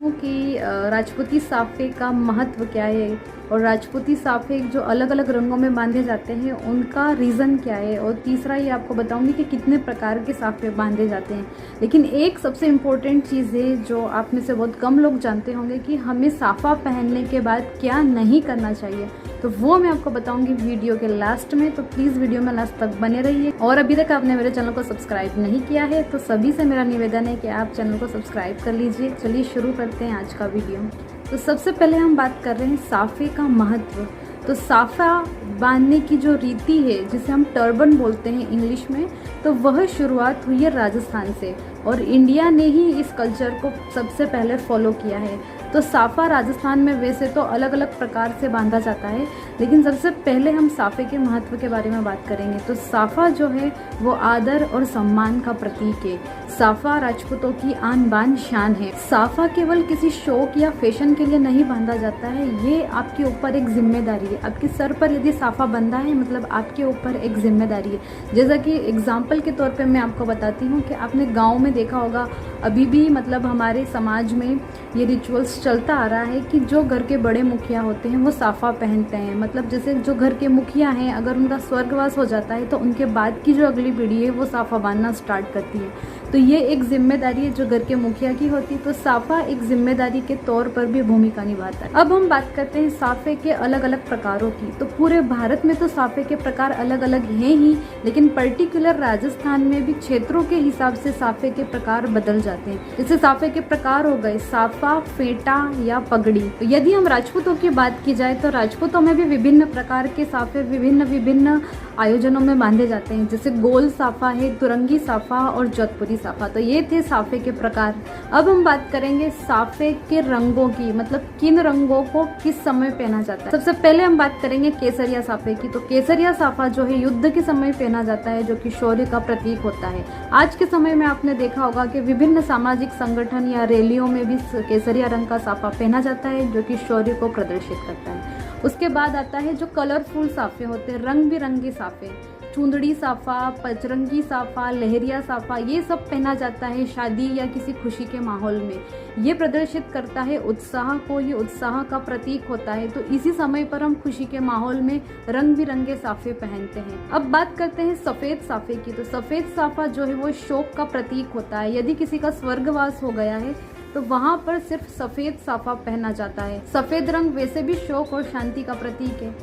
कि राजपूती साफे का महत्व क्या है और राजपूती साफे जो अलग अलग रंगों में बांधे जाते हैं उनका रीज़न क्या है, और तीसरा ये आपको बताऊंगी कि कितने प्रकार के साफे बांधे जाते हैं। लेकिन एक सबसे इम्पोर्टेंट चीज़ है जो आप में से बहुत कम लोग जानते होंगे कि हमें साफ़ा पहनने के बाद क्या नहीं करना चाहिए, तो वो मैं आपको बताऊंगी वीडियो के लास्ट में। तो प्लीज़ वीडियो में लास्ट तक बने रहिए। और अभी तक आपने मेरे चैनल को सब्सक्राइब नहीं किया है तो सभी से मेरा निवेदन है कि आप चैनल को सब्सक्राइब कर लीजिए। चलिए शुरू करते हैं आज का वीडियो। तो सबसे पहले हम बात कर रहे हैं साफे का महत्व। तो साफा बांधने की जो रीति है जिसे हम टर्बन बोलते हैं इंग्लिश में, तो वह शुरुआत हुई है राजस्थान से और इंडिया ने ही इस कल्चर को सबसे पहले फॉलो किया है। तो साफ़ा राजस्थान में वैसे तो अलग अलग प्रकार से बांधा जाता है, लेकिन सबसे पहले हम साफ़े के महत्व के बारे में बात करेंगे। तो साफ़ा जो है वो आदर और सम्मान का प्रतीक है। साफ़ा राजपूतों की आन बान शान है। साफ़ा केवल किसी शौक या फैशन के लिए नहीं बांधा जाता है, ये आपके ऊपर एक जिम्मेदारी है। आपके सर पर यदि साफ़ा बंधा है मतलब आपके ऊपर एक जिम्मेदारी है। जैसा कि एग्जाम्पल के तौर पे मैं आपको बताती हूँ कि आपने गाँव में देखा होगा, अभी भी मतलब हमारे समाज में ये रिचुअल्स चलता आ रहा है कि जो घर के बड़े मुखिया होते हैं वो साफ़ा पहनते हैं। मतलब जैसे जो घर के मुखिया हैं, अगर उनका स्वर्गवास हो जाता है तो उनके बाद की जो अगली पीढ़ी है वो साफ़ा बांधना स्टार्ट करती है। तो ये एक जिम्मेदारी है जो घर के मुखिया की होती है। तो साफ़ा एक जिम्मेदारी के तौर पर भी भूमिका निभाता है। अब हम बात करते हैं साफ़े के अलग अलग प्रकारों की। तो पूरे भारत में तो साफ़े के प्रकार अलग अलग हैं ही, लेकिन पर्टिकुलर राजस्थान में भी क्षेत्रों के हिसाब से साफ़े के प्रकार बदल जाते हैं। जैसे साफ़े के प्रकार हो गए साफ़ा, फेटा या पगड़ी। तो यदि हम राजपूतों की बात की जाए तो राजपूतों में भी विभिन्न प्रकार के साफ़े विभिन्न आयोजनों में बांधे जाते हैं। जैसे गोल साफ़ा है, तुरंगी साफ़ा और जोधपुरी साफ़ा। तो ये थे साफ़े के प्रकार। अब हम बात करेंगे साफ़े के रंगों की, मतलब किन रंगों को किस समय पहना जाता है। सबसे पहले हम बात करेंगे केसरिया साफ़े की। तो केसरिया साफ़ा जो है युद्ध के समय पहना जाता है, जो कि शौर्य का प्रतीक होता है। आज के समय में आपने देखा होगा कि विभिन्न सामाजिक संगठन या रैलियों में भी केसरिया रंग का साफ़ा पहना जाता है, जो कि शौर्य को प्रदर्शित करता है। उसके बाद आता है जो कलरफुल साफ़े होते हैं, रंग बिरंगे साफ़े, चुंदड़ी साफ़ा, पचरंगी साफ़ा, लहरिया साफ़ा, ये सब पहना जाता है शादी या किसी खुशी के माहौल में। ये प्रदर्शित करता है उत्साह को, ये उत्साह का प्रतीक होता है। तो इसी समय पर हम खुशी के माहौल में रंग बिरंगे साफ़े पहनते हैं। अब बात करते हैं सफ़ेद साफ़े की। तो सफ़ेद साफ़ा जो है वो शोक का प्रतीक होता है। यदि किसी का स्वर्गवास हो गया है तो वहाँ पर सिर्फ सफ़ेद साफ़ा पहना जाता है। सफ़ेद रंग वैसे भी शोक और शांति का प्रतीक है।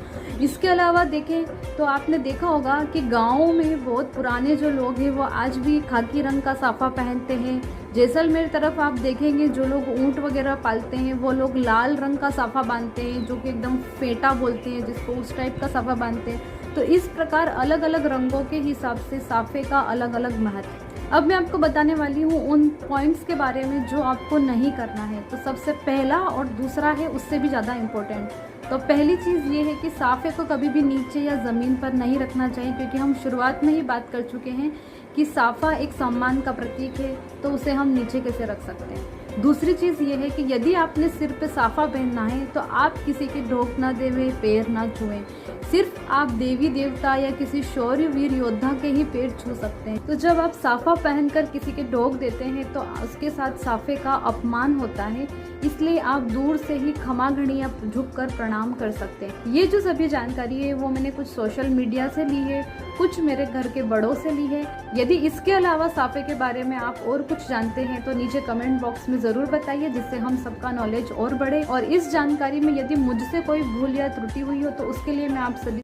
इसके अलावा देखें तो आपने देखा होगा कि गाँव में बहुत पुराने जो लोग हैं वो आज भी खाकी रंग का साफ़ा पहनते हैं। जैसलमेर तरफ आप देखेंगे जो लोग ऊँट वगैरह पालते हैं वो लोग लाल रंग का साफ़ा बांधते हैं, जो कि एकदम फेटा बोलते हैं जिसको, उस टाइप का साफ़ा बांधते हैं। तो इस प्रकार अलग अलग रंगों के हिसाब से साफ़े का अलग अलग महत्व। अब मैं आपको बताने वाली हूँ उन पॉइंट्स के बारे में जो आपको नहीं करना है। तो सबसे पहला और दूसरा है उससे भी ज़्यादा इम्पोर्टेंट। तो पहली चीज़ ये है कि साफ़े को कभी भी नीचे या ज़मीन पर नहीं रखना चाहिए, क्योंकि हम शुरुआत में ही बात कर चुके हैं कि साफ़ा एक सम्मान का प्रतीक है, तो उसे हम नीचे कैसे रख सकते हैं। दूसरी चीज़ ये है कि यदि आपने सिर पे साफ़ा पहनना है तो आप किसी के ढोक ना देवें, पैर ना छुएं। सिर्फ आप देवी देवता या किसी शौर्य वीर योद्धा के ही पैर छू सकते हैं। तो जब आप साफ़ा पहनकर किसी के ढोक देते हैं तो उसके साथ साफ़े का अपमान होता है, इसलिए आप दूर से ही खमागणी या झुककर प्रणाम कर सकते हैं। ये जो सभी जानकारी है वो मैंने कुछ सोशल मीडिया से ली है, कुछ मेरे घर के बड़ों से ली है। यदि इसके अलावा साफ़े के बारे में आप और कुछ जानते हैं तो नीचे कमेंट बॉक्स में ज़रूर बताइए, जिससे हम सबका नॉलेज और बढ़े। और इस जानकारी में यदि मुझसे कोई भूल या त्रुटि हुई हो तो उसके लिए मैं आप सभी